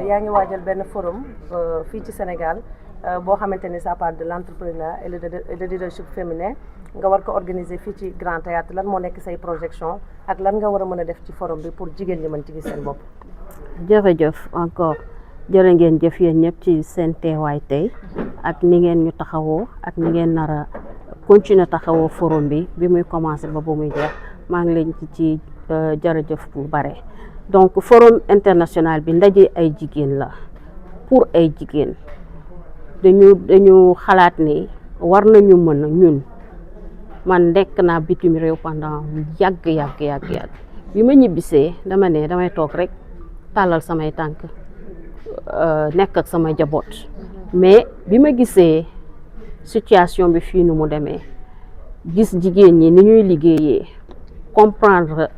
yaa ngi waajal benn forum fii ci Sénégal boo xamante ni ça parle de l'entrepreneuriat et le leadership féminin nga war ko organiser fii ci Grand Théâtre lan moo nekk say projection ak lan nga war a mën a def ci forum bi pour jigéen ñi mën ci gis seen bopp. jërëjëf encore jërë ngeen jëf yéen ñëpp ci seen teewaay tey ak ni ngeen ñu taxawoo ak ni ngeen nar a continuer taxawoo forum bi muy commencer ba muy jeex maa ngi leen ci jërëjëf bu bare. donc forum international bi ndaje ay jigéen la pour ay jigéen dañu xalaat ni war nañu mën a ñun man nekk naa bitim réew pendant yàgg bi ma ñibbisee dama ne damay toog rek tàllal samay tànk nekk ak sama jaboot mais bi ma gisee situation bi fii nu mu demee gis jigéen ñi ni ñuy liggéeyee comprendre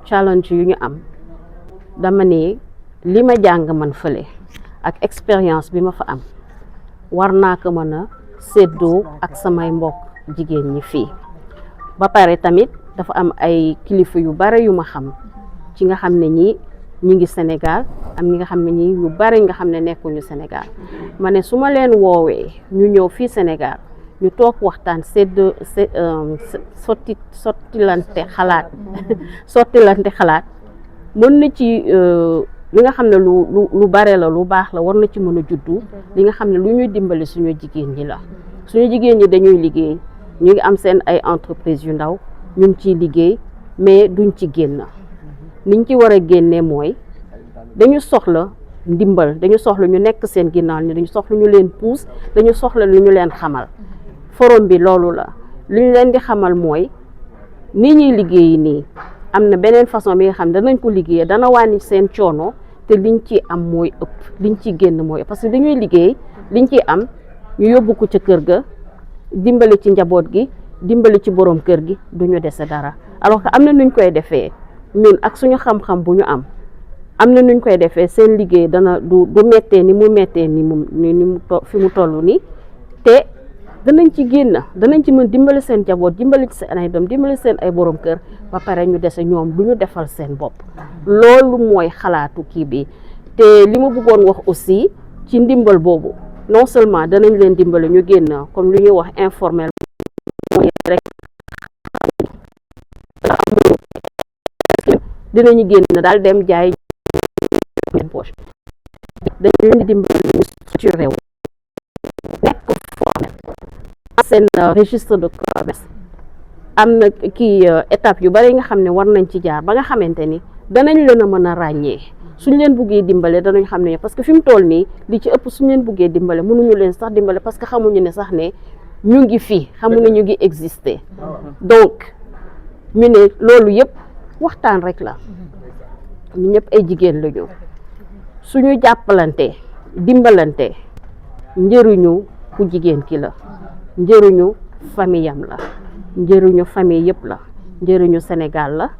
challenge yu ñu am dama ne li ma jàng man fële ak expérience bi ma fa am war naa ko mën a séddoo ak samay mbokk jigéen ñi fii ba pare tamit dafa am ay kilifa yu bare yu ma xam ci nga xam ne ñi ngi Sénégal am ñi nga xam ne ñi yu bare nga xam ne nekkuñu Sénégal ma ne su ma leen woowee ñu ñëw fii Sénégal ñu toog waxtaan sottilante xalaat mën na ci li nga xam ne lu bare la lu baax la war na ci mën a juddu li nga xam ne lu ñuy dimbali suñu jigéen ñi la suñu jigéen ñi dañuy liggéey ñu ngi am seen ay entreprise yu ndaw ñu ngi ciy liggéey mais duñ ci génn niñ ci war a génnee mooy dañu soxla ndimbal dañu soxla ñu nekk seen ginnaaw ni dañu soxla ñu leen puus dañu soxla lu ñu leen xamal forum bi loolu la lu ñu leen di xamal mooy nii ñuy liggéey nii am na beneen façon bi nga xam ne danañ ko liggéeyee dana wàññi seen coono te liñ ci am mooy ëpp liñ ci génn mooy parce que dañuy liggéey liñ ci am ñu yóbbu ko ca kër ga dimbali ci njaboot gi dimbali ci borom kër gi duñu dese dara alors que am na nuñ koy defee ñun ak suñu xam-xam bu ñu am na nuñ koy defee seen liggéey dana du mettee ni mu mettee ni mu fi mu toll nii te danañ ci génn danañ ci mën dimbali seen njaboot dimbali ci seen ay doom dimbali seen ay borom kër ba pare ñu dese ñoom du ñu defal seen bopp loolu mooy xalaatu kii bi te li ma bëggoon wax aussi ci ndimbal boobu non seulement danañ leen dimbali ñu génn comme lu ñuy wax informel mooy rek dinañu génn daal dem jaay poche dañ leen di dimbali ñu structuré wu nekk formel seen registre de commerce am na kii étape yu bari nga xam ne war nañ ci jaar ba nga xamante ni danañ leen a mën a ràññee suñ leen buggee dimbale danañ xam ne parce que fi mu toll nii li ci ëpp suñ leen buggee dimbale mënuñu leen sax dimbale parce que xamuñu ne sax ne ñu ngi fii xamuñu ñu ngi exister donc ñu ne loolu yëpp waxtaan rek la ñu ñëpp ay jigéen lañu suñu jàppalante dimbalante njëriñu ku jigéen ki la njëriñu famille am la njëriñu famille yëpp la njëriñu Sénégal la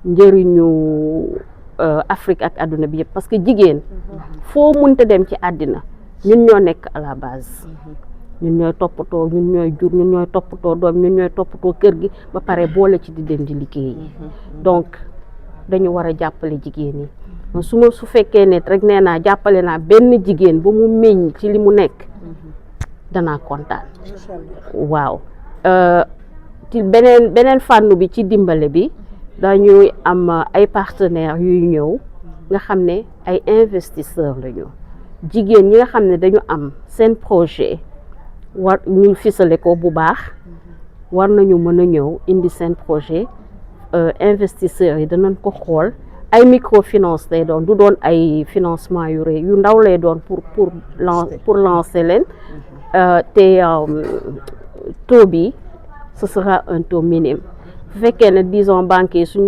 njëriñu Afrique ak àdduna bi yëpp parce que jigéen foo mënta dem ci àddina ñun ñoo nekk à la base ñun ñooy toppatoo ñun ñooy jur ñun ñooy toppatoo doom ñun ñooy toppatoo kër gi ba pare boole ci di dem di liggéey donc dañu war a jàppale jigéen yi su fekkee ne rek nee naa jàppale naa benn jigéen ba mu meññ ci li mu nekk danaa kontaan waaw ci beneen fànn bi ci dimbale bi dañuy am ay partenaires yuy ñëw nga xam ne ay investisseurs lañu jigéen ñi nga xam ne dañu am seen projet war ñu fisale ko bu baax war nañu mën a ñëw indi seen projet investisseurs yi danañ ko xool ay microfinance lay doon du doon ay financement yu rëy yu ndaw lay doon pour lancer leen te taux bi ce sera un taux minime bu fekkee ne disons banques yi suñ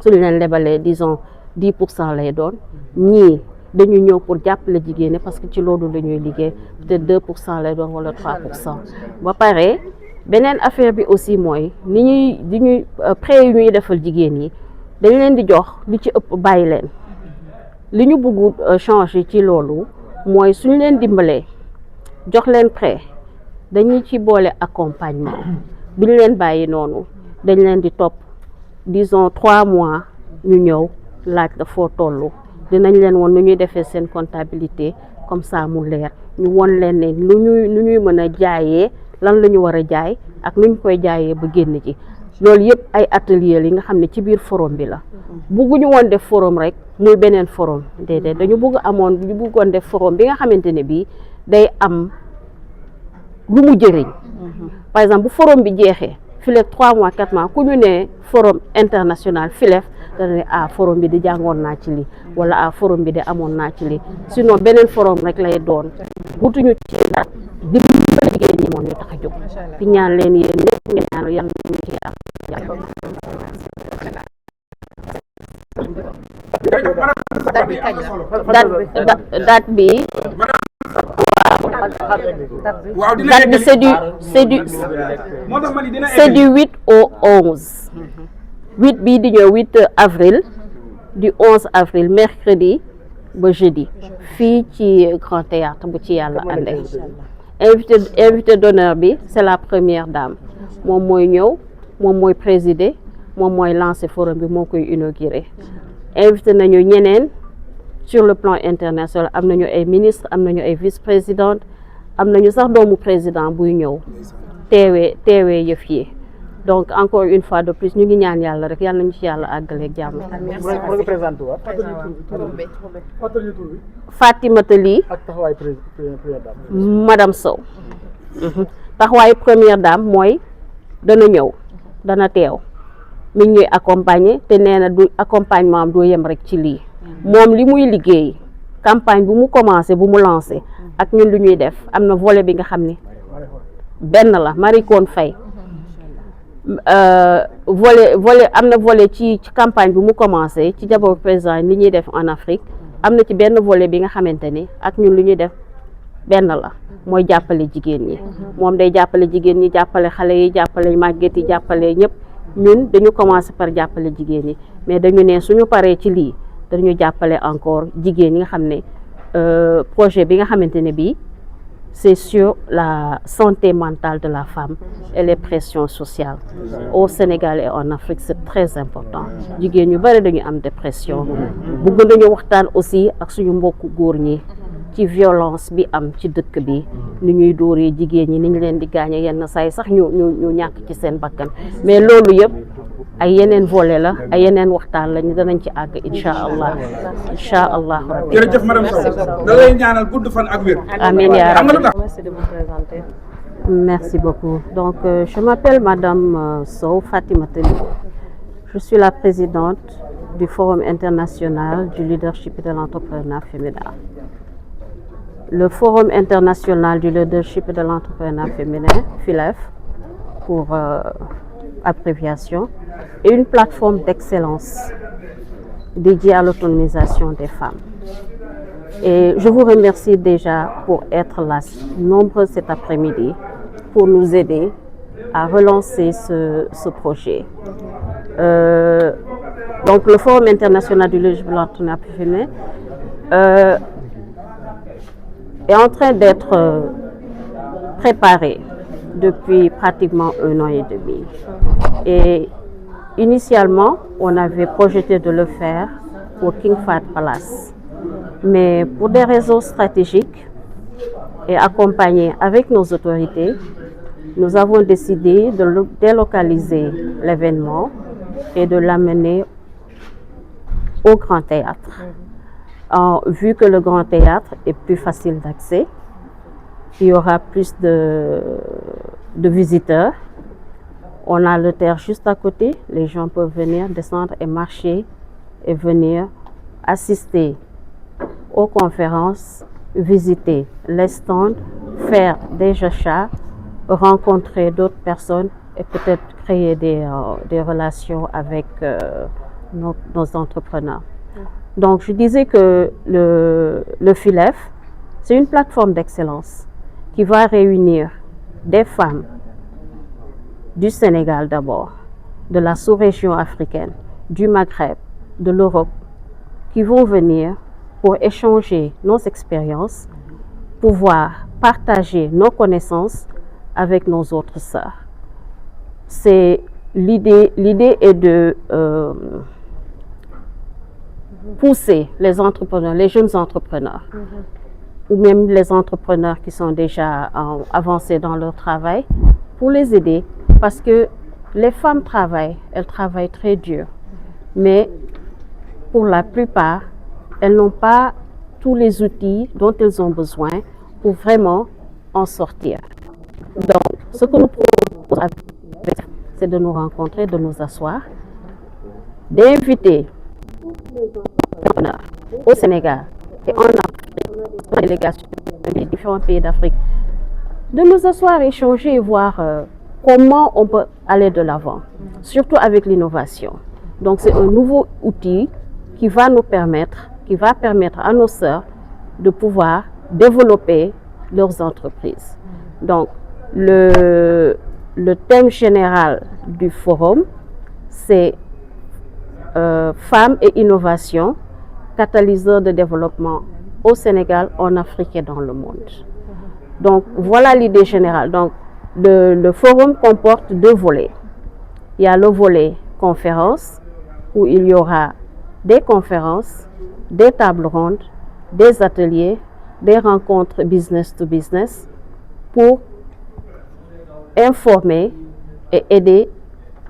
leen lebalee disons 10% lay doon ñii dañu ñëw pour jàppale jigéen ñi parce que ci loolu la ñuy liggéey peut-être 2% lay doon wala 3% ba pare beneen affaire bi aussi mooy ni ñuy prêt yu ñuy defal jigéen yi dañ leen di jox li ci ëpp bàyyi leen li ñu bëgg changer ci loolu mooy suñ leen dimbalee jox leen prêt dañu ci boole accompagnement bi ñu leen bàyyi noonu dañ leen di topp disons 3 mois ñu ñëw laaj la foo tollu dinañ leen woon nu ñuy defee seen comptabilité comme ça mu leer ñu won leen ne nu ñuy mën a jaayee lan la ñu war a jaay ak nu ñu koy jaayee ba génn ci loolu yëpp ay atelier yi nga xam ne ci biir forum bi la bugguñu woon def forum rek muy beneen forum déedéet dañu bëggoon def forum bi nga xamante ne bii day am lu mu jëriñ par exemple bu forum bi jeexee FILEF 3 mois 4 mois ku ñu ne forum international FILEF dana ne forum bi di jàngoon naa ci lii wala forum bi de amoon naa ci lii sinon beneen forum rek lay doon wutuñu ci dara dimbali jigéen ñi moom ñu tax a jóg di ñaan leen yéen ñëpp ngeen ñaan yàlla ñu ci am date bi c'est du 8 au 11 8 bii di ñëw 8 avril du 11 avril mercredi ba jeudi fii ci Grand Théâtre bu ci yàlla àndee invité d'honneur bi c'est la première dame moom mooy ñëw moom mooy présider moom mooy lancer forum bi moo koy inaugurer invité nañu ñeneen sur le plan international am nañu ay ministre am nañu ay vice-présidente am nañu sax doomu président buy ñëw teewee yëf yi donc encore une fois de plus ñu ngi ñaan yàlla rek yàlla nañu ci yàlla àggaleeg jàmm. Fatimata Ly madame Sow taxawaayu première dame mooy dana ñëw dana teew mi ngi ñuy accompagner te nee na du accompagnement am doo yem rek ci lii moom li muy liggéey campagne bu mu commencé bu mu lancé ak ñun lu ñuy def am na volet bi nga xam ne benn la Marie Coll Faye volet am na volet ci campagne bu mu commencé ci jaboot président li ñuy def en Afrique am na ci benn volet bi nga xamante ni ak ñun lu ñuy def benn la mooy jàppale jigéen ñi moom day jàppale jigéen ñi jàppale xale yi jàppale màgget yi jàppale ñëpp ñun dañu commencé par jàppale jigéen ñi mais dañu ne suñu paree ci lii dañu jàppale encore jigéen ñi nga xam ne projet bi nga xamante ne bii c'est sur la santé mentale de la femme et les pressions sociales au Sénégal et en Afrique c'est très important jigéen ñu bari dañu am dépression bëgg nañu waxtaan aussi ak suñu mbokku góor ñi ci violence bi am ci dëkk bi ni ñuy dóoree jigéen ñi ni ñu leen di gaañe yenn saa yi sax ñu ñàkk ci seen bakkan mais loolu yëpp ay yeneen volet la ay yeneen waxtaan lañu danañ ci àgg incha allah rabbi. jërëjëf madame Sow da lay ñaanal gudd fan ak wér. amiin yaa rabbi. Merci de vous présenter. Merci beaucoup. Donc je m'appelle madame Sow Fatimata Ly. Je suis la présidente du Forum international du leadership et de l'entrepreneuriat féminin. Le Forum international du leadership et de l'entrepreneuriat féminin, FILEF, pour abréviation, est une plateforme d'excellence dédiée à l'autonomisation des femmes. Et je vous remercie déjà pour être là nombreux cet après-midi pour nous aider à relancer ce projet. Donc le Forum international du leadership et de l'entrepreneuriat féminin est en train d'être préparé depuis pratiquement 1 an et demi. Et initialement, on avait projeté de le faire au King Fahd Palace. Mais pour des raisons stratégiques et accompagnés avec nos autorités, nous avons décidé de délocaliser l'événement et de l'amener au Grand Théâtre. Vu que le Grand Théâtre est plus facile d'accès, il y aura plus de visiteurs. On a le terre juste à côté, les gens peuvent venir descendre et marcher et venir assister aux conférences, visiter les stands, faire des achats, rencontrer d'autres personnes et peut-être créer des relations avec nos entrepreneurs. Donc je disais que le FILEF, c'est une plateforme d'excellence qui va réunir des femmes du Sénégal d'abord, de la sous-région africaine, du Maghreb, de l'Europe, qui vont venir pour échanger nos expériences, pouvoir partager nos connaissances avec nos autres sœurs. L'idée est pousser les entrepreneurs, les jeunes entrepreneurs, ou même les entrepreneurs qui sont déjà avancés dans leur travail, pour les aider, parce que les femmes travaillent, elles travaillent très dur, mais pour la plupart, elles n'ont pas tous les outils dont elles ont besoin pour vraiment en sortir. Donc, ce que nous proposons, c'est de nous rencontrer, de nous asseoir, d'inviter les entrepreneurs au Sénégal et en Afrique, en délégation des différents pays d'Afrique, de nous asseoir, échanger et voir comment on peut aller de l'avant, surtout avec l'innovation. Donc, c'est un nouveau outil qui va nous permettre, qui va permettre à nos sœurs de pouvoir développer leurs entreprises. Donc, le thème général du forum, c'est femmes et innovation, catalyseurs de développement au Sénégal, en Afrique et dans le monde. Donc, voilà l'idée générale. Donc, le forum comporte 2 volets. Il y a le volet conférence, où il y aura des conférences, des tables rondes, des ateliers, des rencontres business to business pour informer et aider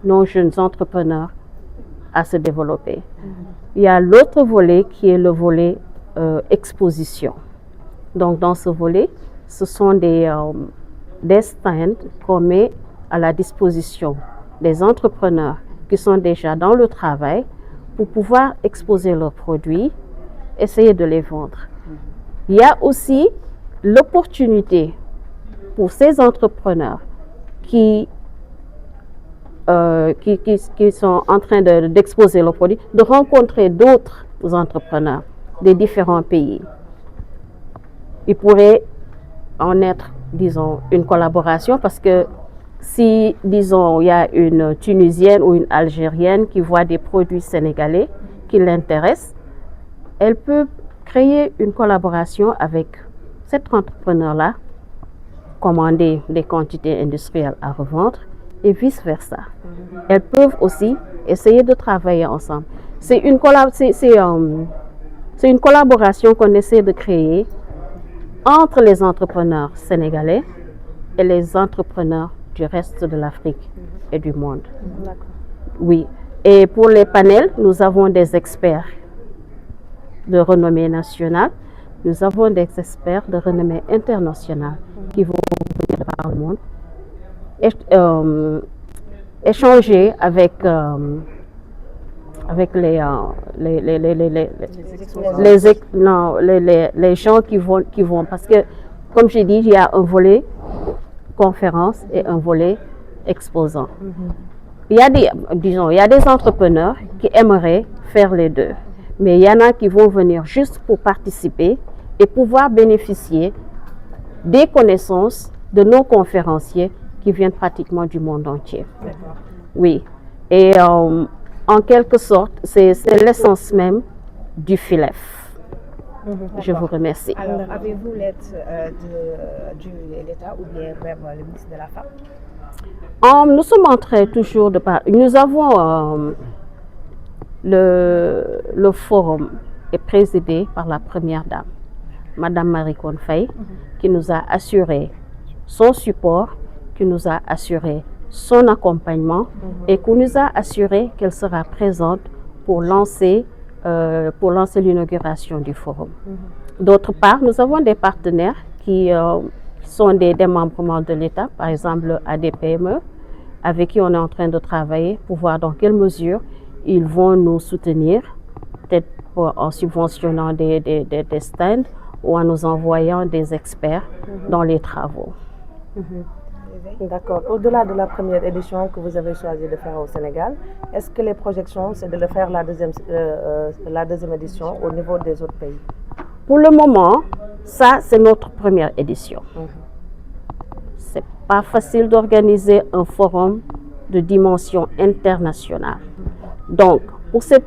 nos jeunes entrepreneurs à se développer. Il y a l'autre volet qui est le volet exposition. Donc dans ce volet, ce sont des stands qu'on met à la disposition des entrepreneurs qui sont déjà dans le travail pour pouvoir exposer leurs produits, essayer de les vendre. Il y a aussi l'opportunité pour ces entrepreneurs qui sont en train d'exposer leurs produits, de rencontrer d'autres entrepreneurs des différents pays. Il pourrait en être, disons, une collaboration parce que si, disons, il y a une Tunisienne ou une Algérienne qui voit des produits sénégalais qui l'intéressent, elle peut créer une collaboration avec cet entrepreneur-là, commander des quantités industrielles à revendre et vice-versa. Elles peuvent aussi essayer de travailler ensemble. C'est une collaboration qu'on essaie de créer entre les entrepreneurs sénégalais et les entrepreneurs du reste de l'Afrique et du monde. Oui. Et pour les panels, nous avons des experts de renommée nationale. Nous avons des experts de renommée internationale qui vont venir par le monde échanger avec les gens qui vont, parce que, comme j'ai dit, il y a un volet conférence et un volet exposant. Il y a des entrepreneurs qui aimeraient faire les deux, mais il y en a qui vont venir juste pour participer et pouvoir bénéficier des connaissances de nos conférenciers qui viennent pratiquement du monde entier. Oui, et en quelque sorte, c'est l'essence même du FILEF. Je vous remercie. Alors, avez-vous l'aide de l'État ou bien même le ministre de la Femme? Nous sommes en train toujours de parler. Nous avons le forum est présidé par la première dame, Madame Marie Cohn Faye, qui nous a assuré son support, qui nous a assuré son accompagnement et qui nous a assuré qu'elle sera présente pour lancer l'inauguration du forum. D'autre part, nous avons des partenaires qui sont des démembrements de l'État, par exemple ADPME, avec qui on est en train de travailler pour voir dans quelle mesure ils vont nous soutenir, peut-être en subventionnant des stands ou en nous envoyant des experts dans les travaux. D'accord. Au-delà de la première édition que vous avez choisi de faire au Sénégal, est-ce que les projections, c'est de le faire la deuxième édition au niveau des autres pays? Pour le moment, ça, c'est notre première édition. C'est pas facile d'organiser un forum de dimension internationale. Donc, pour cette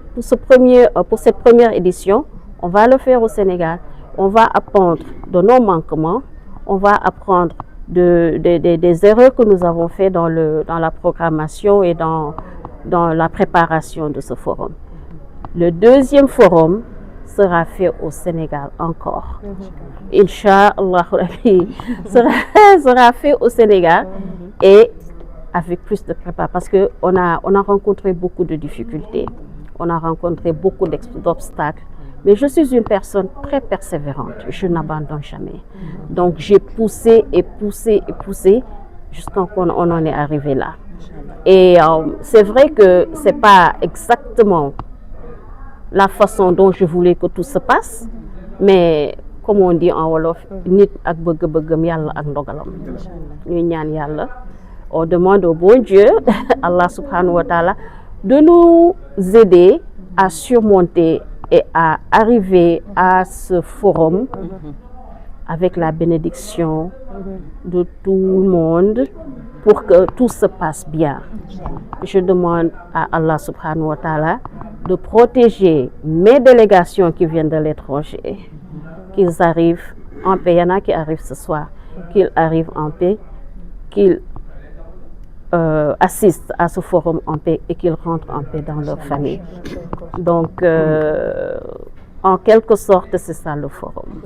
première édition, on va le faire au Sénégal. On va apprendre de nos manquements, on va apprendre des erreurs que nous avons faites dans la programmation et dans la préparation de ce forum. Le deuxième forum sera fait au Sénégal encore. Inch'Allah sera fait au Sénégal et avec plus de prépa parce qu'on a rencontré beaucoup de difficultés, on a rencontré beaucoup d'obstacles. Mais je suis une personne très persévérante, je n'abandonne jamais. Donc j'ai poussé et poussé et poussé jusqu'à qu'on en est arrivé là. Et c'est vrai que ce n'est pas exactement la façon dont je voulais que tout se passe, mais comme on dit en Wolof, nit ak bëgg-bëggam Yàlla ak ndogalam. Ñuy ñaan Yàlla. On demande au bon Dieu, Allah subhanahu wa ta'ala, de nous aider à surmonter et à arriver à ce forum avec la bénédiction de tout le monde pour que tout se passe bien. Je demande à Allah subhanahu wa ta'ala de protéger mes délégations qui viennent de l'étranger, qu'ils arrivent en paix. Il y en a qui arrivent ce soir, qu'ils arrivent en paix, qu'ils assistent à ce forum en paix et qu'ils rentrent en paix dans leur famille. Donc, en quelque sorte, c'est ça le forum.